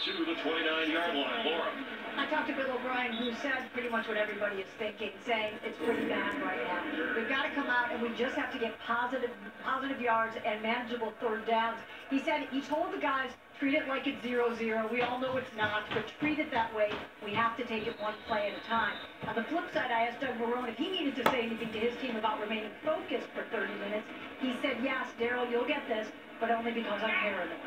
to the 29-yard line. Laura. I talked to Bill O'Brien, who said pretty much what everybody is thinking, saying it's pretty bad right now. We've got to come out and we just have to get positive yards and manageable third downs. He said he told the guys, treat it like it's 0-0. We all know it's not, but treat it that way. We have to take it one play at a time. On the flip side, I asked Doug Marrone if he needed to say anything to his team about remaining focused for 30 minutes. He said, yes, Daryl, you'll get this, but only because I'm paranoid.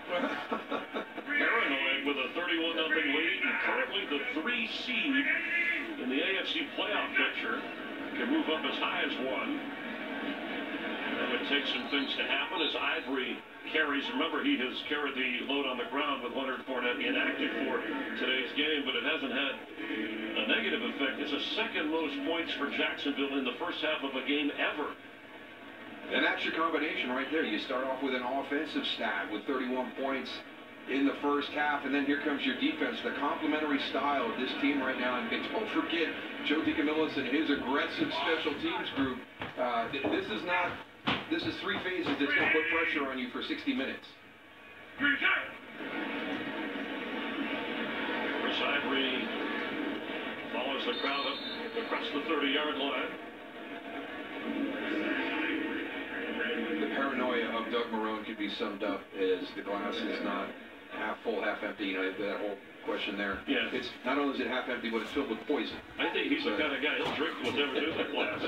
Paranoid with a 31-0 lead, and currently the 3 seed in the AFC playoff picture. Can move up as high as 1. That would take some things to happen as Ivory carries. Remember, he has carried the load on the ground with Leonard Fournette inactive for today's game, but it hasn't had a negative effect. It's the second most points for Jacksonville in the first half of a game ever. And that's your combination right there. You start off with an offensive stat with 31 points in the first half, and then here comes your defense, the complementary style of this team right now. And don't forget Joe DeCamillis and his aggressive special teams group. This is 3 phases that's going to put pressure on you for 60 minutes. Chris Ivory follows the crowd up across the 30-yard line. The paranoia of Doug Marrone could be summed up as the glass is not half full, half empty. You know, that whole question there. Yeah. It's not only is it half empty, but it's filled with poison. I think he's the kind of guy, he'll drink whatever's in the glass.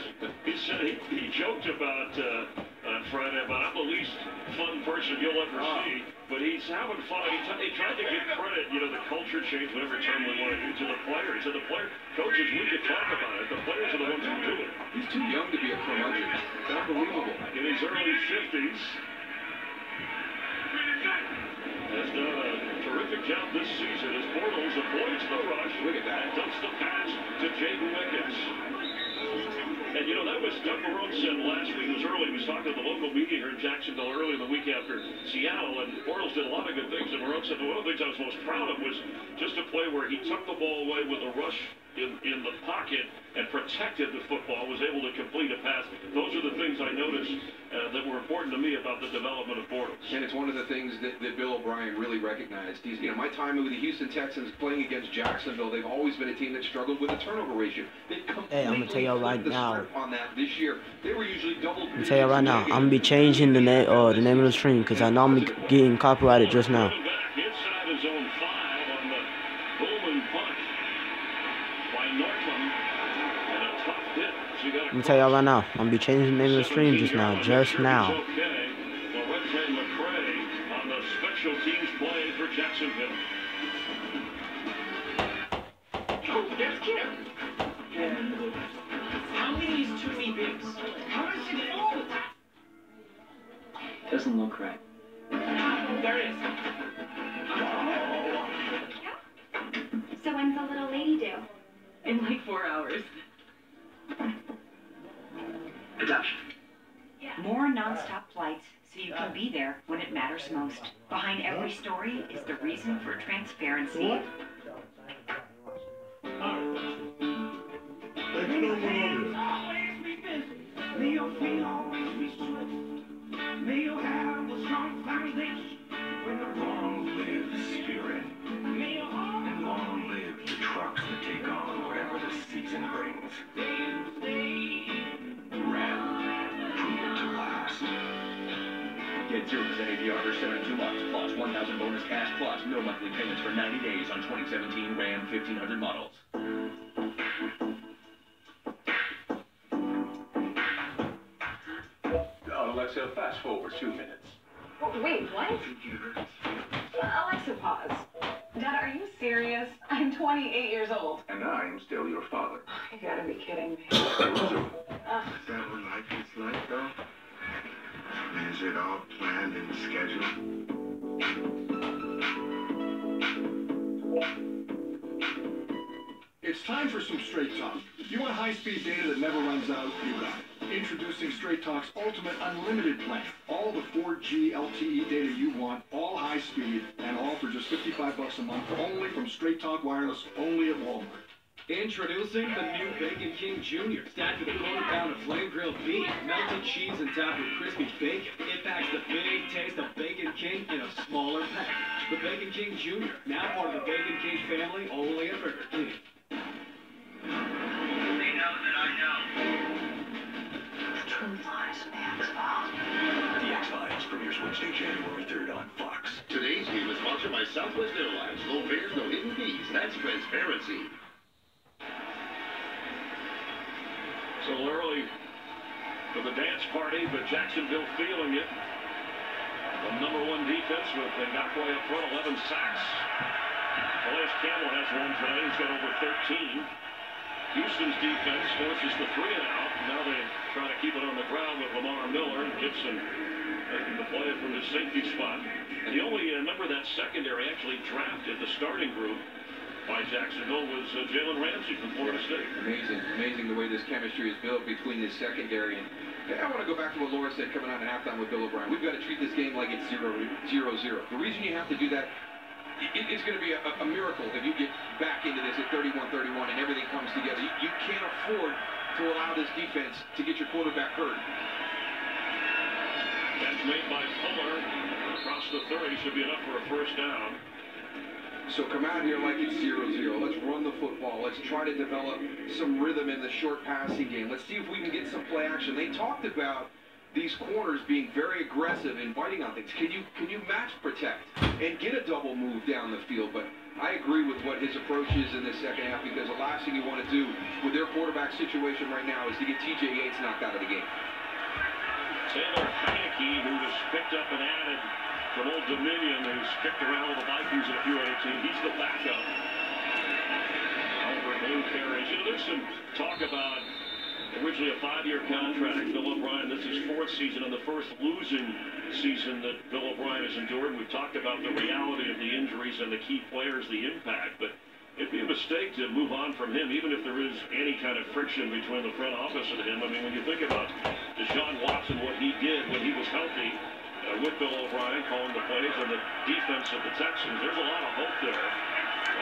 He said he joked about on Friday about, I'm the least fun person you'll ever see, but he's having fun. He tried to give credit, you know, the culture change, whatever term we want to do, to the players. To the coaches, we could talk about it. The players are the ones who do it. He's too young to be a curmudgeon. It's unbelievable. In his early 50s. Has done a terrific job this season as Bortles avoids the rush. Look at that. And dumps the pass to Jaden Wickens. And, you know, that was Doug Marrone said last week. It was early. He was talking to the local media here in Jacksonville early in the week after Seattle. And Bortles did a lot of good things. And Marrone said one of the things I was most proud of was just a play where he took the ball away with a rush in the pocket and protected the football, was able to complete a pass. Those are the things I noticed that were important to me about the development of Bortles. And it's one of the things that Bill O'Brien really recognized. He's, you know, my time with the Houston Texans playing against Jacksonville, they've always been a team that struggled with a turnover ratio. Hey, I'm gonna tell y'all right now. On that this year, they were usually double. I'm gonna tell y'all right now. I'm gonna be changing the name of the stream because I know I'm getting copyrighted just now. Inside his own 5 on the Bowman punt by Northland, and a tough hit. I'm gonna tell y'all right now. I'm gonna be changing the name of the stream just now. Just now. Okay. Lorenzo McCray on the special teams play for Jacksonville. Oh, that's Kim. How many is too many bigs? How much is it all? Doesn't look right. There it is. So when's the little lady due? In like 4 hours. Adoption. More non-stop flights so you can be there when it matters most. Behind every story is the reason for transparency. May your feet always be swift. May you have a strong foundation with a long-lived spirit. May your heart and long live the trucks that take on whatever the season brings. Ram, proven to last. Get 0% APR for 72 months, plus 1,000 bonus cash, plus no monthly payments for 90 days on 2017 Ram 1500 models. Alexa, fast forward 2 minutes. Oh, wait, what? Alexa, pause. Dad, are you serious? I'm 28 years old. And I'm still your father. You gotta be kidding me. Is that what life is like, though? Is it all planned and scheduled? It's time for some Straight Talk. If you want high-speed data that never runs out, you got it. Introducing Straight Talk's Ultimate Unlimited plan. All the 4G LTE data you want, all high speed, and all for just $55 a month, only from Straight Talk Wireless, only at Walmart. Introducing the new Bacon King Jr. Stacked with a quarter-pound of flame-grilled beef, melted cheese, and topped with crispy bacon. It packs the big taste of Bacon King in a smaller pack. The Bacon King Jr., now part of the Bacon King family, only at Burger King. They know that I know. The truth lies in the X-Files. The X-Files premieres Wednesday, January 3rd on Fox. Today's game is sponsored by Southwest Airlines. No fares, no hidden fees. That's transparency. So early for the dance party, but Jacksonville feeling it. The #1 defense with Ngakwe up front, 11 sacks. Calais Campbell has one today. He's got over 13. Houston's defense forces the 3 and out. Now they try to keep it on the ground with Lamar Miller. Gibson making the play from his safety spot. And the only member of that secondary actually drafted the starting group by Jacksonville was Jalen Ramsey from Florida State. Amazing the way this chemistry is built between this secondary. And I want to go back to what Laura said coming out at halftime with Bill O'Brien. We've got to treat this game like it's 0-0. The reason you have to do that, it's going to be a miracle if you get back into this at 31-31 and everything comes together. You can't afford to allow this defense to get your quarterback hurt. Catch made by Fuller across the 30 should be enough for a first down. So come out here like it's 0-0. Let's run the football. Let's try to develop some rhythm in the short passing game. Let's see if we can get some play action. They talked about these corners being very aggressive and biting on things. Can you match protect and get a double move down the field? But I agree with what his approach is in the second half, because the last thing you want to do with their quarterback situation right now is to get TJ Yates knocked out of the game. Taylor Heineke, who was picked up and added from Old Dominion, who's kicked around with the Vikings in a few other teams. He's the backup. Albert Blue carries. There's some talk about originally a 5-year contract. Bill O'Brien, this is 4th season and the first losing season that Bill O'Brien has endured. We've talked about the reality of the injuries and the key players, the impact, but it'd be a mistake to move on from him, even if there is any kind of friction between the front office and him. I mean, when you think about Deshaun Watson, what he did when he was healthy, with Bill O'Brien calling the plays and the defense of the Texans, there's a lot of hope there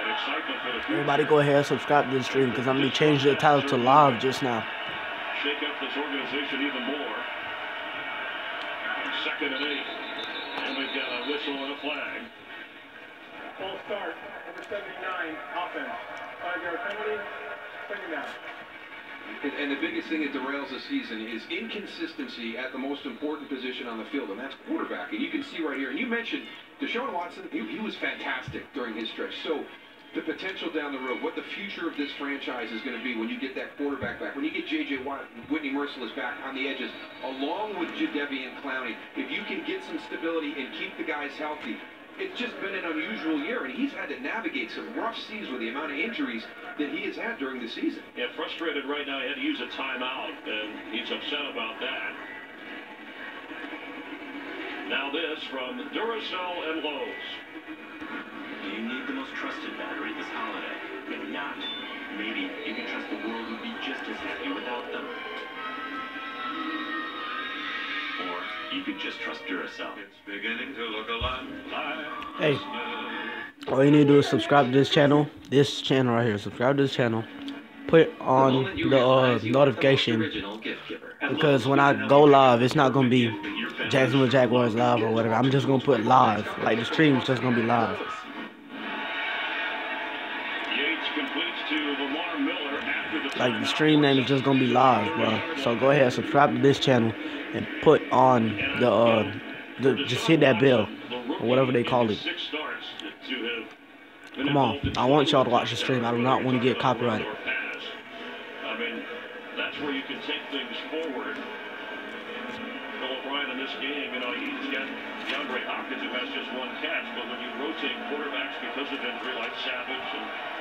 and excitement for the future. Everybody go ahead and subscribe to the stream, because I'm going to change the title to live just now. Shake up this organization even more. 2nd and 8. And we've got a whistle and a flag. Full start, number 79, offense. 5-yard penalty, 2nd down. And the biggest thing that derails the season is inconsistency at the most important position on the field, and that's quarterback. And you can see right here, and you mentioned Deshaun Watson, he was fantastic during his stretch. So the potential down the road, what the future of this franchise is going to be when you get that quarterback back, when you get J.J. Watt, Whitney Merciless back on the edges, along with Jadeveon Clowney, if you can get some stability and keep the guys healthy. It's just been an unusual year, and he's had to navigate some rough seas with the amount of injuries that he has had during the season. Yeah, frustrated right now. He had to use a timeout, and he's upset about that. Now this from Duracell and Lowe's. Do you need the most trusted battery this holiday? Maybe not. Maybe you can trust the world would be just as happy without them. Or you could just trust Duracell. It's beginning to look a lot like Hey, all you need to do is subscribe to this channel right here. Subscribe to this channel. Put on the notification, because when I go live, it's not gonna be Jacksonville Jaguars live or whatever. I'm just gonna put live. Like, the stream's just gonna be live. Like, the stream name is just gonna be live, bro. So go ahead, subscribe to this channel and put on just hit that bell or whatever they call it. Come on, I want y'all to watch the stream. I do not want to get copyrighted. I mean, that's where you can take things forward. Bill O'Brien in this game, you know, he's got DeAndre Hopkins, who has just 1 catch, but when you rotate quarterbacks because of injury, like Savage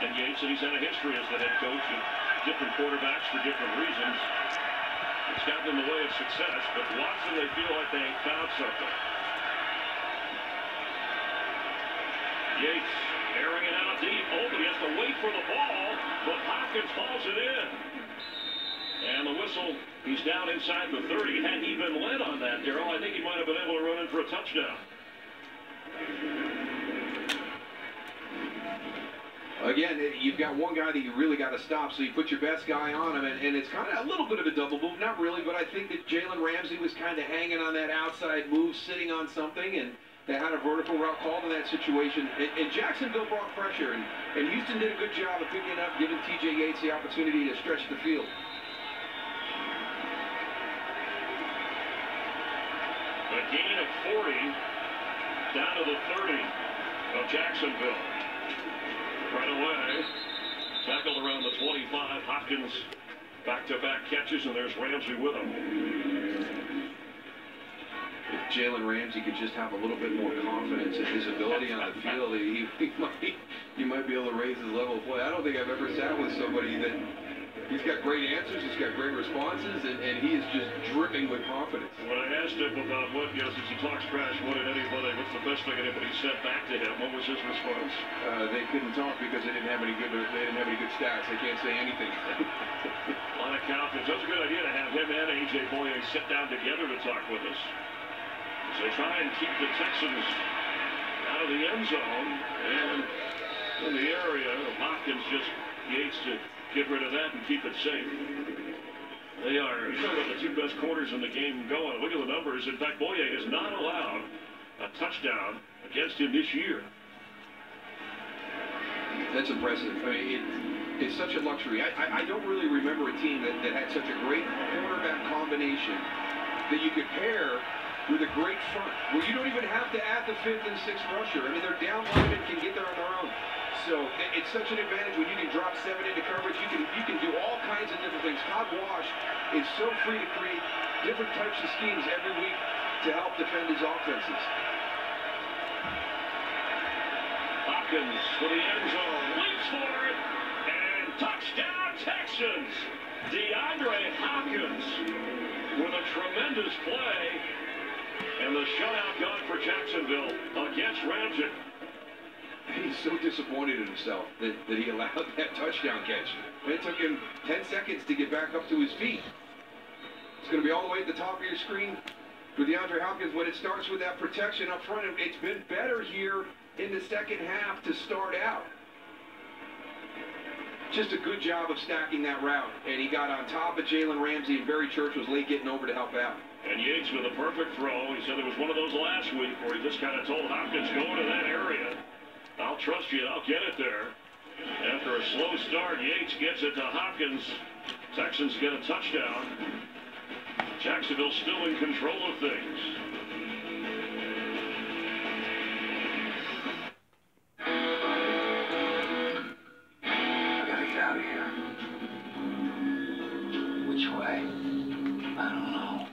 and Yates, and he's had a history as the head coach of different quarterbacks for different reasons, it's gotten in the way of success. But Watson, they feel like they found something. Yates airing it out deep. He has to wait for the ball, but Hopkins hauls it in. And the whistle, he's down inside the 30. Had he been led on that, Darrell, I think he might have been able to run in for a touchdown. Again, you've got one guy that you really got to stop, so you put your best guy on him, and it's kind of a little bit of a double move. Not really, but I think that Jalen Ramsey was kind of hanging on that outside move, sitting on something, and they had a vertical route called in that situation. And Jacksonville brought pressure, and Houston did a good job of picking up, giving T.J. Yates the opportunity to stretch the field. A gain of 40 down to the 30 of Jacksonville. Right away, tackled around the 25. Hopkins back-to-back catches, and there's Ramsey with him. If Jalen Ramsey could just have a little bit more confidence in his ability on the field, he might be able to raise his level of play. I don't think I've ever sat with somebody that he's got great answers, he's got great responses, and he is just dripping with confidence. When I asked him about what, since he talks trash, what did anybody, what's the best thing anybody said back to him, what was his response? They couldn't talk because they didn't have any good stats. They can't say anything. A lot of confidence. That's a good idea to have him and A.J. Boye sit down together to talk with us. As they try and keep the Texans out of the end zone and in the area. Hopkins just Yates to get rid of that and keep it safe. They are, you know, the two best corners in the game going. Look at the numbers. In fact, Boye has not allowed a touchdown against him this year. That's impressive. I mean, it's such a luxury. I don't really remember a team that had such a great quarterback combination that you could pair with a great front, where you don't even have to add the 5th and 6th rusher. I mean, they're downline and can get there on their own. So it's such an advantage when you can drop 7 into coverage. You can do all kinds of different things. Todd Wash is so free to create different types of schemes every week to help defend his offenses. Hopkins for the end zone, leaps for it, and touchdown Texans. DeAndre Hopkins with a tremendous play, and the shutout gone for Jacksonville against Ramsey. He's so disappointed in himself that he allowed that touchdown catch. It took him 10 seconds to get back up to his feet. It's going to be all the way at the top of your screen with DeAndre Hopkins. When it starts with that protection up front, it's been better here in the second half to start out. Just a good job of stacking that route. And he got on top of Jalen Ramsey, and Barry Church was late getting over to help out. And Yates with a perfect throw. He said there was one of those last week where he just kind of told Hopkins, go into that area. I'll trust you. I'll get it there. After a slow start, Yates gets it to Hopkins. Texans get a touchdown. Jacksonville still in control of things. I gotta get out of here. Which way? I don't know.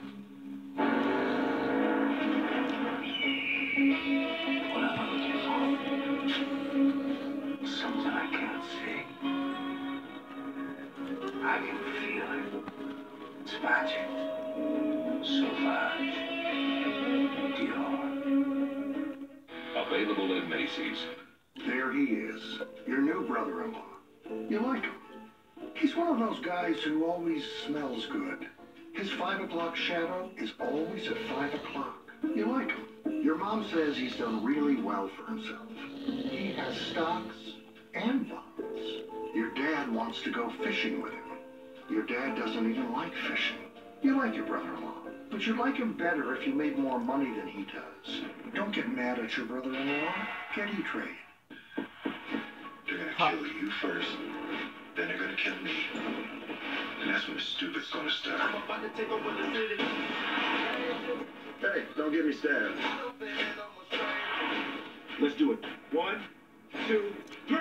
What am I looking for? Something I can't see. I can feel it. It's magic. Sauvage. Dior. Available in Macy's. There he is, your new brother-in-law. You like him? He's one of those guys who always smells good. His 5 o'clock shadow is always at 5 o'clock. You like him? Your mom says he's done really well for himself. He has stocks and bonds. Your dad wants to go fishing with him. Your dad doesn't even like fishing. You like your brother-in-law, but you'd like him better if you made more money than he does. Don't get mad at your brother-in-law. Get E-Trade. They're gonna kill you first, then they're gonna kill me. And that's when the stupid's gonna start. I'm about to take over the city. Hey, don't get me stabbed. Let's do it. 1, 2, 3.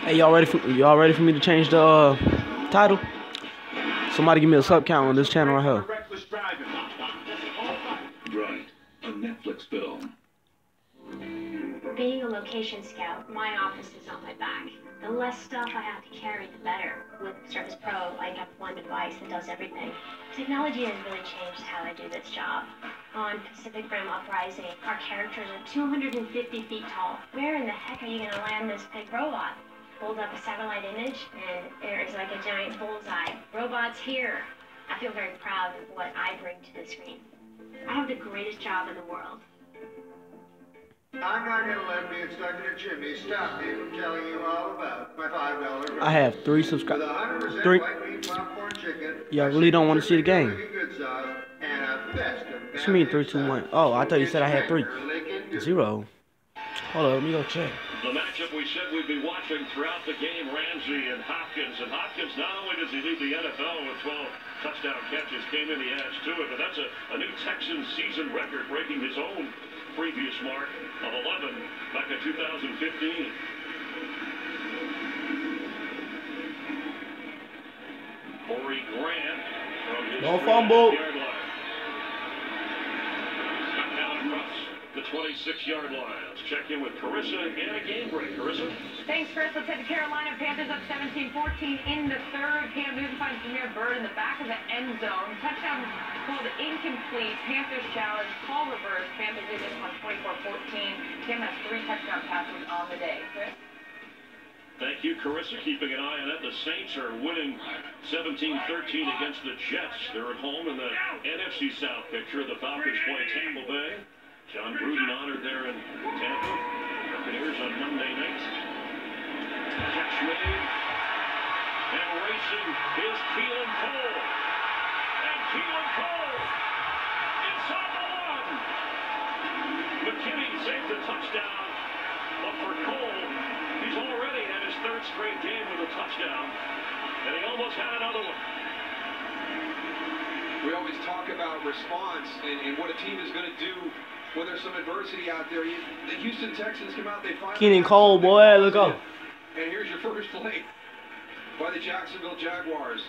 Hey, y'all ready for me to change the title? Somebody give me a sub count on this channel right here. Right, a Netflix film. Being a location scout, my office is on my back. The less stuff I have to carry, the better. With Service Pro, I have one device that does everything. Technology has really changed how I do this job. On Pacific Rim Uprising, our characters are 250 feet tall. Where in the heck are you going to land this big robot? Hold up a satellite image, and there is like a giant bullseye. Robots here. I feel very proud of what I bring to the screen. I have the greatest job in the world. I'm not going to let being stuck in a chimney stop me from telling you all about my $5. I have 3 subscribers. 100% 3. white meat popcorn chicken. Y'all really don't want to see the game. Good sauce and a best of What you mean 3, 2, 1? Oh, I thought you said I had 3. 0. Hold on, let me go check. The matchup we said we'd be watching throughout the game, Ramsey and Hopkins. And Hopkins, not only does he lead the NFL with 12 touchdown catches, came in, he adds to it, but that's a new Texans season record, breaking his own previous mark of 11 back in 2015. Corey Grant from his no fumble. yard line. Down across the 26-yard line. Let's check in with Carissa and a game break. Carissa? Thanks, Chris. Let's head to Carolina. Panthers up 17-14 in the third. Cam Newton finds Jameer Bird in the back of the end zone. Touchdown called incomplete. Panthers challenge. Call reverse. Panthers do this one 24-14. Cam has 3 touchdown passes on the day. Chris? Thank you, Carissa. Keeping an eye on that. The Saints are winning 17-13 against the Jets. They're at home in the NFC South picture. The Falcons play Tampa Bay. John Gruden honored there in Tampa. Buccaneers on Monday night. Catch made. And racing is Keelan Cole. And Keelan Cole inside the 1. McKinney saved the touchdown. But for Cole, he's already had his 3rd straight game with a touchdown. And he almost had another one. We always talk about response and what a team is going to do when there's some adversity out there. The Houston Texans come out, they finally... Keelan Cole, boy, look up. And here's your first play by the Jacksonville Jaguars.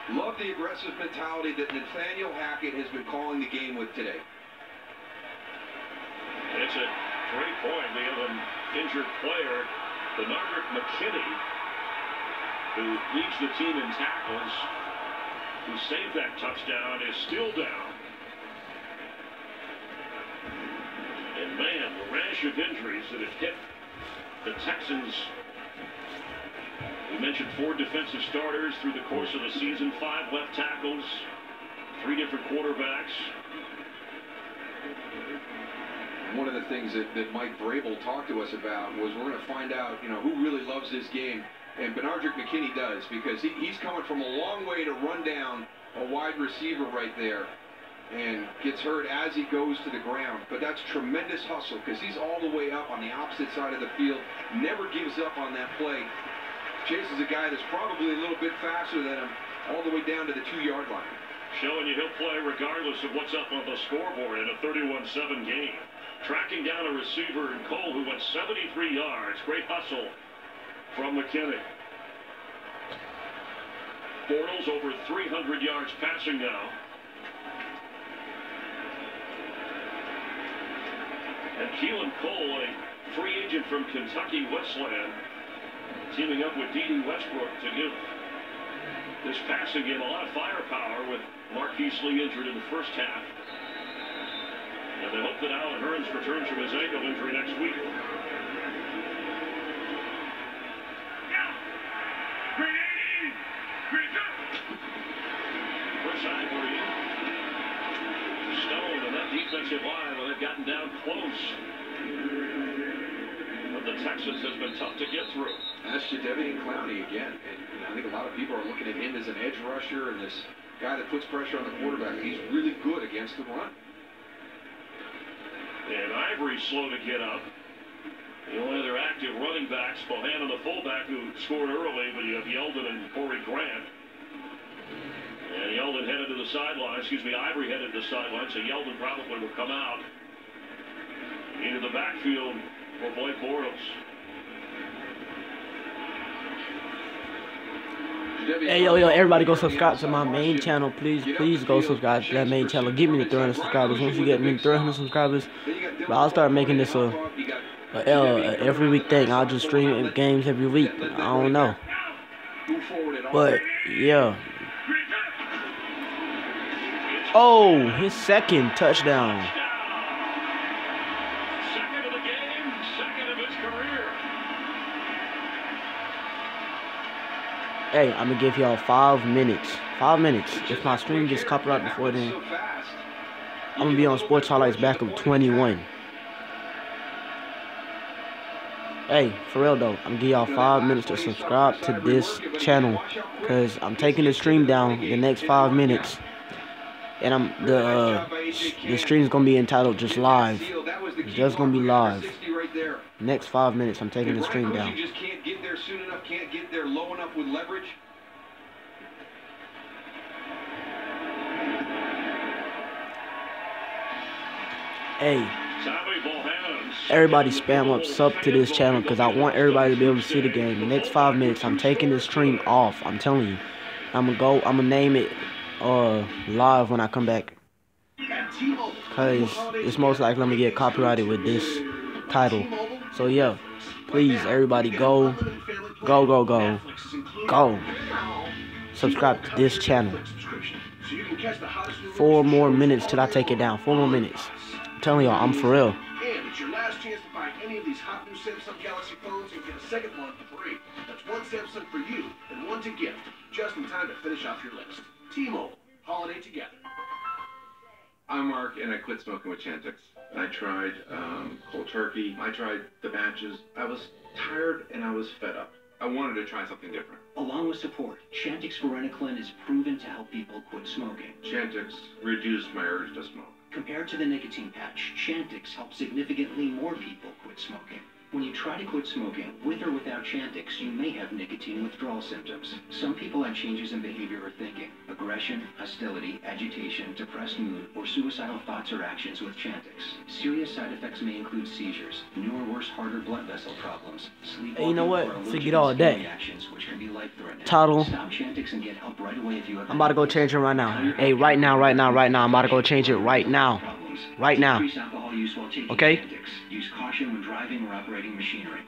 Love the aggressive mentality that Nathaniel Hackett has been calling the game with today. It's a great point. They have an injured player, Bernard McKinney, who leads the team in tackles, who saved that touchdown, is still down. And man, the rash of injuries that have hit the Texans. We mentioned 4 defensive starters through the course of the season, 5 left tackles, 3 different quarterbacks. One of the things that Mike Vrabel talked to us about was we're going to find out, who really loves this game. And Bernard McKinney does, because he's coming from a long way to run down a wide receiver right there and gets hurt as he goes to the ground. But that's tremendous hustle, because he's all the way up on the opposite side of the field, never gives up on that play. Chase is a guy that's probably a little bit faster than him, all the way down to the 2-yard line. Showing you he'll play regardless of what's up on the scoreboard in a 31-7 game. Tracking down a receiver in Cole, who went 73 yards. Great hustle from McKinney. Bortles over 300 yards passing now. And Keelan Cole, a free agent from Kentucky Westland, teaming up with D.D. Westbrook to give this passing game a lot of firepower, with Marquise Lee injured in the first half. And they hope that Alan Hearns returns from his ankle injury next week. Chris Ivory stoned on that defensive line when they've gotten down close. But the Texans has been tough to get through. That's Jadeveon Clowney again. And I think a lot of people are looking at him as an edge rusher and this guy that puts pressure on the quarterback. He's really good against the run. And Ivory's slow to get up. The only other active running backs, Bohannon, the fullback, who scored early, but you have Yeldon and Corey Grant. And Yeldon headed to the sideline. Ivory headed to the sideline, so Yeldon probably will come out into the backfield for Blake Bortles. Hey, yo, everybody go subscribe to my main channel. Please go subscribe to that main channel. Give me the 300 subscribers. Once you get me 300 subscribers, I'll start making this a every week thing. I'll just stream games every week. I don't know. But, yeah. Oh, his 2nd touchdown. Second of the game, 2nd of his career. Hey, I'm gonna give y'all 5 minutes. 5 minutes. If my stream gets copyrighted before then, I'm gonna be on Sports Highlights back of 21. Hey, for real though, I'm gonna give y'all 5 minutes to subscribe to this channel, cause I'm taking the stream down in the next 5 minutes, and the stream's gonna be entitled just live. It's just gonna be live. Next 5 minutes, I'm taking the stream down. You just can't get there soon enough, can't get there low enough with leverage. Hey, everybody spam up sub to this channel because I want everybody to be able to see the game. The next 5 minutes, I'm taking this stream off. I'm telling you. I'm gonna name it live when I come back. Cause it's most likely I'm gonna get copyrighted with this title. So yeah, please everybody go subscribe to this channel. 4 more minutes till I take it down. 4 more minutes. I'm telling y'all, I'm for real. And it's your last chance to buy any of these hot new Samsung Galaxy phones and get a second one for free. That's one Samsung for you and one to gift, just in time to finish off your list. T-Mobile, holiday together. I'm Mark, and I quit smoking with Chantix. I tried cold turkey. I tried the matches. I was tired and I was fed up. I wanted to try something different. Along with support, Chantix Varenicline is proven to help people quit smoking. Chantix reduced my urge to smoke. Compared to the nicotine patch, Chantix helps significantly more people quit smoking. When you try to quit smoking, with or without Chantix, you may have nicotine withdrawal symptoms. Some people have changes in behavior or thinking, aggression, hostility, agitation, depressed mood, or suicidal thoughts or actions with Chantix. Serious side effects may include seizures, new or worse heart or blood vessel problems, sleepwalking, hey, you know what? or allergic Forget all that. reactions, which can be life-threatening. Title. Stop Chantix and get help right away if you have. I'm about to go change it right now. Hey, right now. I'm about to go change it right now. Right now. Decrease alcohol use while taking Okay? Chantix. Use caution when driving or operating machinery.